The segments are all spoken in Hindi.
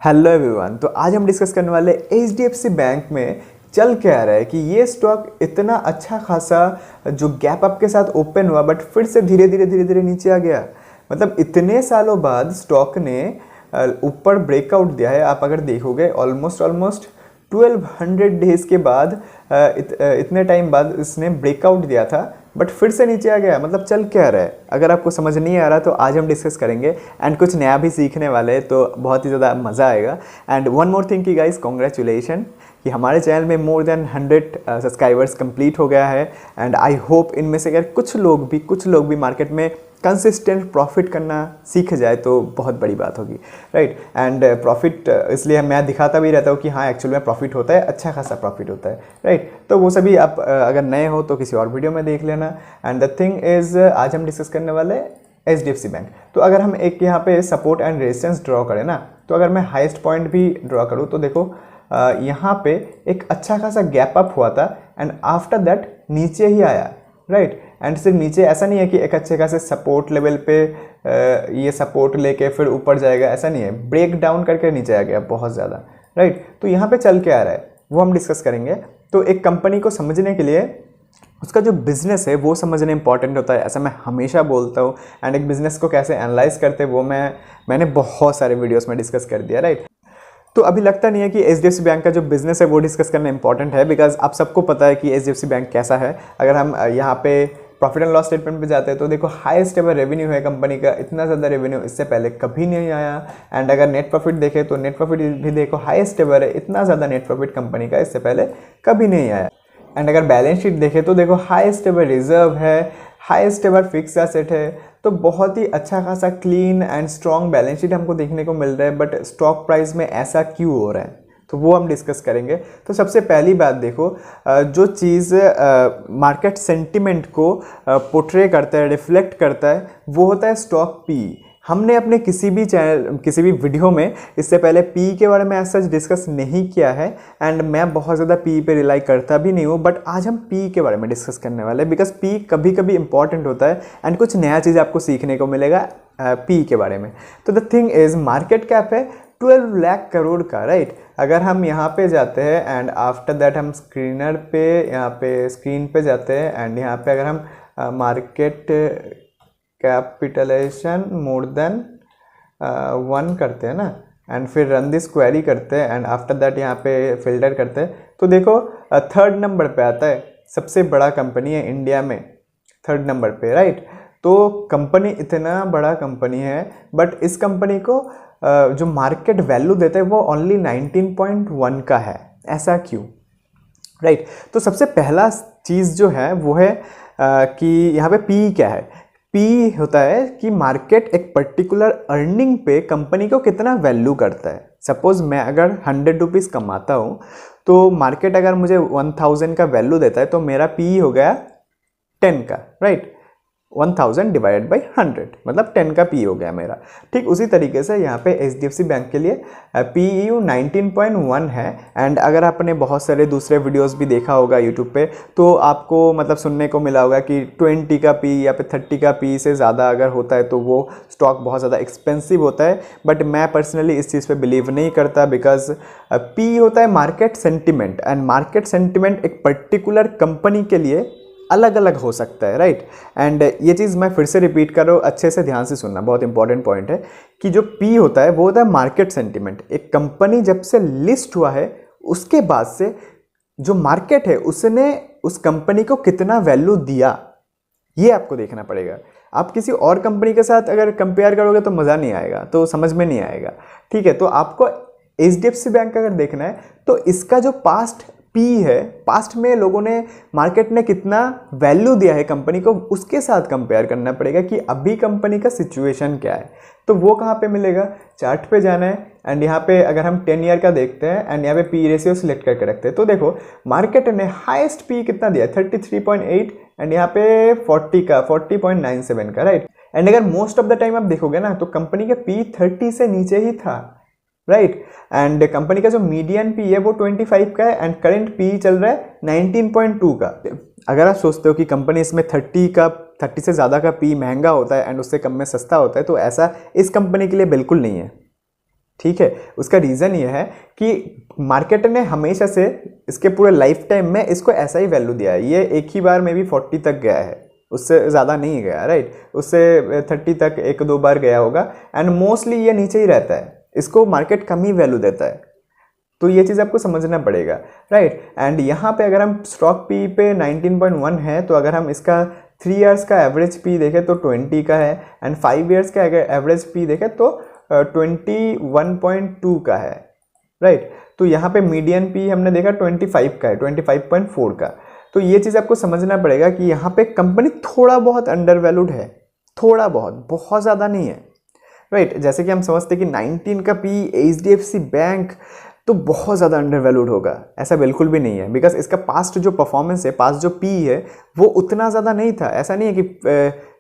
Hello everyone. तो आज हम डिस्कस करने वाले एचडीएफसी बैंक में चल क्या रहा है कि ये स्टॉक इतना अच्छा खासा जो गैप अप के साथ ओपन हुआ बट फिर से धीरे धीरे नीचे आ गया। मतलब इतने सालों बाद स्टॉक ने ऊपर ब्रेकआउट दिया है। आप अगर देखोगे ऑलमोस्ट 1200 डेज के बाद इतने टाइम बाद इसने ब्रेकआउट दिया था बट फिर से नीचे आ गया। मतलब चल क्या रहा है, अगर आपको समझ नहीं आ रहा तो आज हम डिस्कस करेंगे एंड कुछ नया भी सीखने वाले हैं, तो बहुत ही ज़्यादा मज़ा आएगा। एंड वन मोर थिंग कि गाइस कॉन्ग्रेचुलेशन कि हमारे चैनल में मोर देन 100 सब्सक्राइबर्स कंप्लीट हो गया है। एंड आई होप इनमें से अगर कुछ लोग भी मार्केट में कंसिस्टेंट प्रॉफिट करना सीख जाए तो बहुत बड़ी बात होगी, राइट। एंड प्रॉफिट इसलिए मैं दिखाता भी रहता हूँ कि हाँ एक्चुअल में प्रॉफिट होता है, अच्छा खासा प्रॉफिट होता है, राइट। तो वो सभी आप अगर नए हो तो किसी और वीडियो में देख लेना। एंड द थिंग इज़ आज हम डिस्कस करने वाले एचडीएफसी बैंक। तो अगर हम एक यहाँ पे सपोर्ट एंड रेजिस्टेंस ड्रॉ करें ना, तो अगर मैं हाईएस्ट पॉइंट भी ड्रॉ करूँ तो देखो यहाँ पे एक अच्छा खासा गैप अप हुआ था एंड आफ्टर दैट नीचे ही आया, राइट। एंड सिर्फ नीचे ऐसा नहीं है कि एक अच्छे खासे सपोर्ट लेवल पे ये सपोर्ट लेके फिर ऊपर जाएगा, ऐसा नहीं है। ब्रेक डाउन करके नीचे आ गया बहुत ज़्यादा, राइट। तो यहाँ पे चल के आ रहा है वो हम डिस्कस करेंगे। तो एक कंपनी को समझने के लिए उसका जो बिज़नेस है वो समझना इंपॉर्टेंट होता है, ऐसा मैं हमेशा बोलता हूँ। एंड एक बिज़नेस को कैसे एनालाइज करते हैं वो मैंने बहुत सारे वीडियोस में डिस्कस कर दिया, राइट। तो अभी लगता नहीं है कि एचडीएफसी बैंक का जो बिज़नेस है वो डिस्कस करना इंपॉर्टेंट है, बिकॉज आप सबको पता है कि एचडीएफसी बैंक कैसा है। अगर हम यहाँ पे प्रॉफिट एंड लॉस स्टेटमेंट पे जाते हैं तो देखो हाईएस्ट एवर रेवेन्यू है कंपनी का, इतना ज़्यादा रेवेन्यू इससे पहले कभी नहीं आया। एंड अगर नेट प्रॉफिट देखें तो नेट प्रॉफिट भी देखो हाईएस्ट एवर है, इतना ज़्यादा नेट प्रॉफिट कंपनी का इससे पहले कभी नहीं आया। एंड अगर बैलेंस शीट देखें तो देखो हाईएस्ट एवर रिजर्व है, हाईएस्ट एवर फिक्स एसेट है। तो बहुत ही अच्छा खासा clean and strong balance sheet हमको देखने को मिल रहा है, बट स्टॉक प्राइस में ऐसा क्यों हो रहा है तो वो हम डिस्कस करेंगे। तो सबसे पहली बात देखो, जो चीज़ मार्केट सेंटिमेंट को पोर्ट्रे करता है, रिफ्लेक्ट करता है, वो होता है स्टॉक पी। हमने अपने किसी भी वीडियो में इससे पहले पी के बारे में ऐसा डिस्कस नहीं किया है एंड मैं बहुत ज़्यादा पी पे रिलाई करता भी नहीं हूँ, बट आज हम पी के बारे में डिस्कस करने वाले हैं बिकॉज पी कभी कभी इंपॉर्टेंट होता है एंड कुछ नया चीज़ आपको सीखने को मिलेगा पी के बारे में। तो the thing is market cap है 12 लाख करोड़ का, राइट। अगर हम यहाँ पे जाते हैं एंड आफ्टर दैट हम स्क्रीनर पे यहाँ पे स्क्रीन पे जाते हैं एंड यहाँ पे अगर हम मार्केट कैपिटलाइजेशन मोर देन 1 करते हैं ना एंड फिर रन दिस क्वेरी करते हैं एंड आफ्टर दैट यहाँ पे फिल्टर करते हैं तो देखो 3rd नंबर पे आता है। सबसे बड़ा कंपनी है इंडिया में 3rd नंबर पे, राइट। तो कंपनी इतना बड़ा कंपनी है बट इस कंपनी को जो मार्केट वैल्यू देते हैं वो ओनली 19.1 का है, ऐसा क्यों, राइट। तो सबसे पहला चीज़ जो है वो है कि यहाँ पे पी क्या है। पी होता है कि मार्केट एक पर्टिकुलर अर्निंग पे कंपनी को कितना वैल्यू करता है। सपोज मैं अगर 100 रुपीज़ कमाता हूँ तो मार्केट अगर मुझे 1000 का वैल्यू देता है तो मेरा पी हो गया 10 का, राइट। 1000 डिवाइडेड बाई 100 मतलब 10 का पी हो गया मेरा। ठीक उसी तरीके से यहाँ पे एचडीएफसी बैंक के लिए पीयू 19.1 है। एंड अगर आपने बहुत सारे दूसरे वीडियोस भी देखा होगा यूट्यूब पे तो आपको मतलब सुनने को मिला होगा कि 20 का पी या फिर 30 का पी से ज़्यादा अगर होता है तो वो स्टॉक बहुत ज़्यादा एक्सपेंसिव होता है। बट मैं पर्सनली इस चीज़ पर बिलीव नहीं करता बिकॉज पी होता है market sentiment and market sentiment एक पर्टिकुलर कंपनी के लिए अलग अलग हो सकता है, राइट। एंड ये चीज़ मैं फिर से रिपीट कर रहा हूँ, अच्छे से ध्यान से सुनना, बहुत इंपॉर्टेंट पॉइंट है कि जो पी होता है वो होता है मार्केट सेंटिमेंट। एक कंपनी जब से लिस्ट हुआ है उसके बाद से जो मार्केट है उसने उस कंपनी को कितना वैल्यू दिया ये आपको देखना पड़ेगा। आप किसी और कंपनी के साथ अगर कंपेयर करोगे तो मज़ा नहीं आएगा, तो समझ में नहीं आएगा, ठीक है। तो आपको एचडीएफसी बैंक अगर देखना है तो इसका जो पास्ट पी है, पास्ट में लोगों ने मार्केट ने कितना वैल्यू दिया है कंपनी को उसके साथ कंपेयर करना पड़ेगा कि अभी कंपनी का सिचुएशन क्या है। तो वो कहाँ पे मिलेगा, चार्ट पे जाना है एंड यहाँ पे अगर हम 10 ईयर का देखते हैं एंड यहाँ पे पी रेशियो सिलेक्ट करके रखते हैं तो देखो मार्केट ने हाईएस्ट पी कितना दिया 33.8 एंड यहाँ पे 40.97 का, राइट। एंड अगर मोस्ट ऑफ द टाइम आप देखोगे ना तो कंपनी का पी 30 से नीचे ही था, राइट। एंड कंपनी का जो मीडियन पी है वो 25 का है एंड करंट पी चल रहा है 19.2 का। अगर आप सोचते हो कि कंपनी इसमें 30 से ज़्यादा का पी महंगा होता है एंड उससे कम में सस्ता होता है तो ऐसा इस कंपनी के लिए बिल्कुल नहीं है, ठीक है, उसका रीज़न ये है कि मार्केट ने हमेशा से इसके पूरे लाइफ टाइम में इसको ऐसा ही वैल्यू दिया है। ये एक ही बार में भी 40 तक गया है, उससे ज़्यादा नहीं गया, राइट। उससे 30 तक एक दो बार गया होगा एंड मोस्टली ये नीचे ही रहता है, इसको मार्केट कम ही वैल्यू देता है। तो ये चीज़ आपको समझना पड़ेगा, राइट। एंड यहाँ पे अगर हम स्टॉक पी पे 19.1 है, तो अगर हम इसका 3 इयर्स का एवरेज पी देखें तो 20 का है एंड 5 इयर्स का अगर एवरेज पी देखें तो 21.2 का है, राइट। तो यहाँ पे मीडियन पी हमने देखा 25 का है, 25.4 का। तो ये चीज़ आपको समझना पड़ेगा कि यहाँ पे कंपनी थोड़ा बहुत अंडर वैल्यूड है, थोड़ा बहुत ज़्यादा नहीं है, राइट। जैसे कि हम समझते हैं कि 19 का पी HDFC बैंक तो बहुत ज़्यादा अंडर वैल्यूड होगा, ऐसा बिल्कुल भी नहीं है। बिकॉज इसका पास्ट जो परफॉर्मेंस है, पास्ट जो पी है वो उतना ज़्यादा नहीं था। ऐसा नहीं है कि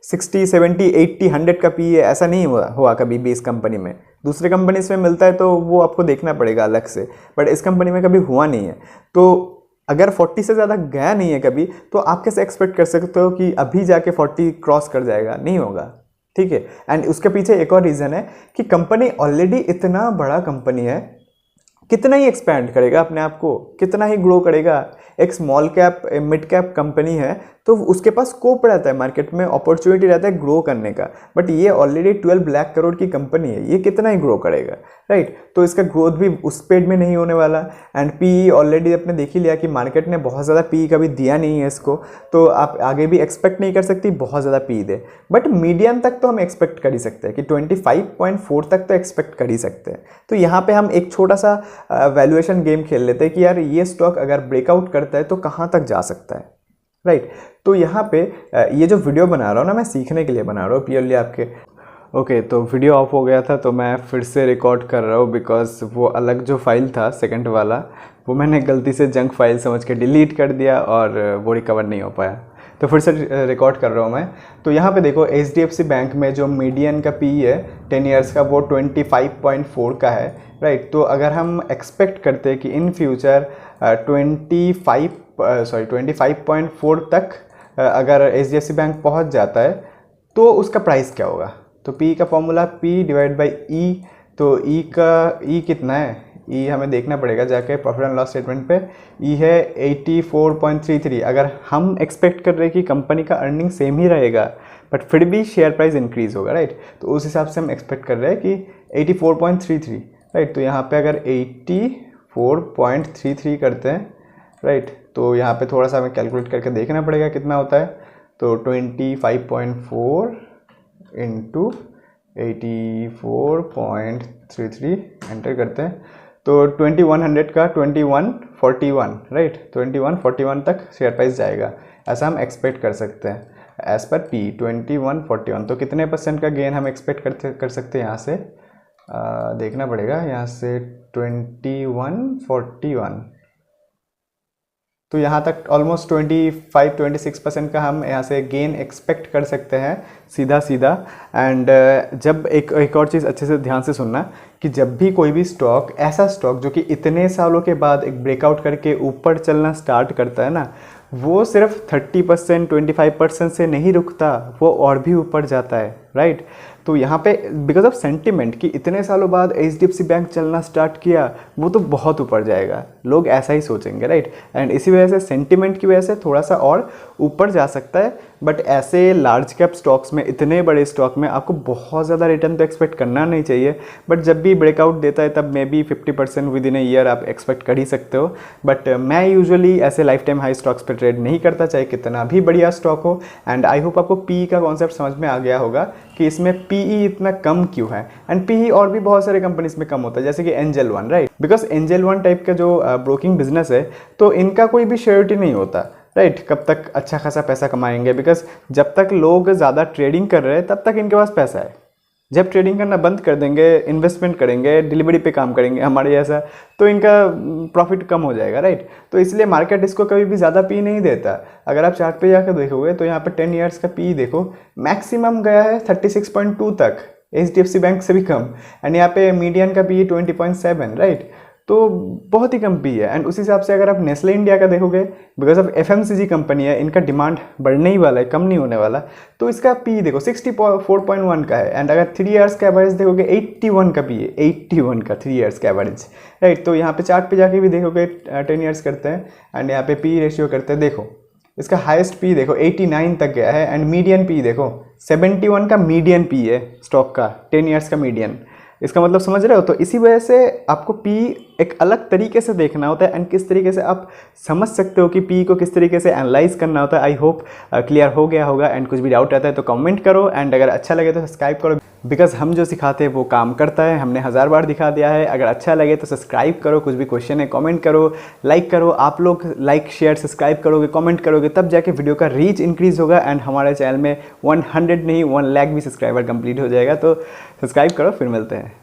60, 70, 80, 100 का पी है, ऐसा नहीं हुआ कभी भी इस कंपनी में। दूसरे कंपनी में मिलता है तो वो आपको देखना पड़ेगा अलग से, बट इस कंपनी में कभी हुआ नहीं है। तो अगर 40 से ज़्यादा गया नहीं है कभी, तो आप कैसे एक्सपेक्ट कर सकते हो कि अभी जाके 40 क्रॉस कर जाएगा? नहीं होगा, ठीक है। एंड उसके पीछे एक और रीज़न है कि कंपनी ऑलरेडी इतना बड़ा कंपनी है, कितना ही एक्सपैंड करेगा अपने आप को, कितना ही ग्रो करेगा। एक small cap mid cap company है तो उसके पास स्कोप रहता है, मार्केट में अपॉर्चुनिटी रहता है ग्रो करने का। बट ये ऑलरेडी 12 लाख करोड़ की कंपनी है, ये कितना ही ग्रो करेगा, राइट। तो इसका ग्रोथ भी उस स्पीड में नहीं होने वाला। एंड पी ऑलरेडी आपने देख ही लिया कि मार्केट ने बहुत ज़्यादा पी कभी दिया नहीं है इसको, तो आप आगे भी एक्सपेक्ट नहीं कर सकती बहुत ज़्यादा पी दे। बट मीडियम तक तो हम एक्सपेक्ट कर ही सकते हैं कि 25.4 तक तो एक्सपेक्ट कर ही सकते हैं। तो यहाँ पे हम एक छोटा सा वैल्यूएशन गेम खेल लेते हैं कि यार ये स्टॉक अगर ब्रेकआउट करता है तो कहाँ तक जा सकता है, राइट। तो यहाँ पे ये जो वीडियो बना रहा हूँ ना, मैं सीखने के लिए बना रहा हूँ प्योरली आपके। ओके, तो वीडियो ऑफ हो गया था तो मैं फिर से रिकॉर्ड कर रहा हूँ, बिकॉज वो अलग जो फाइल था सेकंड वाला, वो मैंने गलती से जंक फाइल समझ के डिलीट कर दिया और वो रिकवर नहीं हो पाया। तो फिर से रिकॉर्ड कर रहा हूँ मैं। तो यहाँ पे देखो HDFC बैंक में जो मीडियन का पी है 10 इयर्स का, वो 25.4 का है, राइट। तो अगर हम एक्सपेक्ट करते हैं कि इन फ्यूचर 25.4 तक अगर HDFC बैंक पहुँच जाता है तो उसका प्राइस क्या होगा? तो P का formula P divide by E, तो E कितना है? E हमें देखना पड़ेगा जाके प्रॉफिट एंड लॉस स्टेटमेंट पे। E है 84.33। अगर हम एक्सपेक्ट कर रहे हैं कि कंपनी का अर्निंग सेम ही रहेगा बट फिर भी शेयर प्राइस इंक्रीज होगा, राइट, तो उस हिसाब से हम एक्सपेक्ट कर रहे हैं कि 84.33, राइट। तो यहाँ पे अगर 84.33 करते हैं, राइट, तो यहाँ पे थोड़ा सा हमें कैलकुलेट करके देखना पड़ेगा कितना होता है। तो 25.4 इंटू 84.33 एंटर करते हैं तो 2100 का 2141, राइट, 2141 तक शेयर प्राइस जाएगा, ऐसा हम एक्सपेक्ट कर सकते हैं एज पर P 2141। तो कितने % का गेन हम एक्सपेक्ट कर सकते हैं यहाँ से? देखना पड़ेगा यहाँ से 2141, तो यहाँ तक ऑलमोस्ट 25-26% का हम यहाँ से गेन एक्सपेक्ट कर सकते हैं सीधा सीधा। एंड जब एक और चीज़ अच्छे से ध्यान से सुनना कि जब भी कोई भी स्टॉक, ऐसा स्टॉक जो कि इतने सालों के बाद एक ब्रेकआउट करके ऊपर चलना स्टार्ट करता है ना, वो सिर्फ 30%, 25% से नहीं रुकता, वो और भी ऊपर जाता है, राइट। तो यहाँ पे बिकॉज ऑफ सेंटिमेंट कि इतने सालों बाद HDFC बैंक चलना स्टार्ट किया, वो तो बहुत ऊपर जाएगा, लोग ऐसा ही सोचेंगे, राइट। एंड इसी वजह से सेंटिमेंट की वजह से थोड़ा सा और ऊपर जा सकता है। बट ऐसे लार्ज कैप स्टॉक्स में, इतने बड़े स्टॉक में आपको बहुत ज़्यादा रिटर्न तो एक्सपेक्ट करना नहीं चाहिए। बट जब भी ब्रेकआउट देता है तब may be 50% with in a year आप एक्सपेक्ट कर ही सकते हो। बट मैं यूजुअली ऐसे लाइफ टाइम हाई स्टॉक्स पर ट्रेड नहीं करता, चाहे कितना भी बढ़िया स्टॉक हो। एंड आई होप आपको PE का कॉन्सेप्ट समझ में आ गया होगा कि इसमें PE इतना कम क्यों है। एंड PE और भी बहुत सारे कंपनीज में कम होता है, जैसे कि angel one, right, because angel one type का जो ब्रोकिंग बिजनेस है, तो इनका कोई भी श्योरिटी नहीं होता, राइट, कब तक अच्छा खासा पैसा कमाएंगे। बिकॉज जब तक लोग ज़्यादा ट्रेडिंग कर रहे हैं तब तक इनके पास पैसा है। जब ट्रेडिंग करना बंद कर देंगे, इन्वेस्टमेंट करेंगे, डिलीवरी पे काम करेंगे हमारे जैसा, तो इनका प्रॉफिट कम हो जाएगा, राइट। तो इसलिए मार्केट इसको कभी भी ज़्यादा PE नहीं देता। अगर आप चार्ट पे जाकर देखोगे तो यहाँ पे 10 ईयर्स का PE देखो, मैक्सिमम गया है 36.2 तक, HDFC बैंक से भी कम। एंड यहाँ पे मीडियन का PE 20.7, राइट। तो बहुत ही कम पी है। एंड उस हिसाब से अगर आप नेस्ले इंडिया का देखोगे, बिकॉज ऑफ FMCG कंपनी है, इनका डिमांड बढ़ने ही वाला है, कम नहीं होने वाला, तो इसका पी देखो 64.1 का है। एंड अगर 3 इयर्स का एवरेज देखोगे 81 का पी है, 81 का 3 इयर्स का एवरेज, राइट। तो यहाँ पे चार्ट पे जाके भी देखोगे 10 इयर्स करते हैं एंड यहाँ पे पी रेशियो करते हैं, देखो इसका हाईएस्ट पी देखो 89 तक गया है। एंड मीडियन पी देखो 71 का मीडियन पी है स्टॉक का, 10 इयर्स का मीडियन। इसका मतलब समझ रहे हो? तो इसी वजह से आपको पी एक अलग तरीके से देखना होता है एंड किस तरीके से आप समझ सकते हो कि पी को किस तरीके से एनालाइज करना होता है। आई होप क्लियर हो गया होगा। एंड कुछ भी डाउट आता है तो कमेंट करो एंड अगर अच्छा लगे तो सब्सक्राइब करो, बिकॉज हम जो सिखाते हैं वो काम करता है, हमने 1000 बार दिखा दिया है। अगर अच्छा लगे तो सब्सक्राइब करो, कुछ भी क्वेश्चन है कमेंट करो, लाइक करो। आप लोग लाइक शेयर सब्सक्राइब करोगे, कमेंट करोगे, तब जाके वीडियो का रीच इंक्रीज होगा एंड हमारे चैनल में 100 नहीं 1 लाख भी सब्सक्राइबर कंप्लीट हो जाएगा। तो सब्सक्राइब करो, फिर मिलते हैं।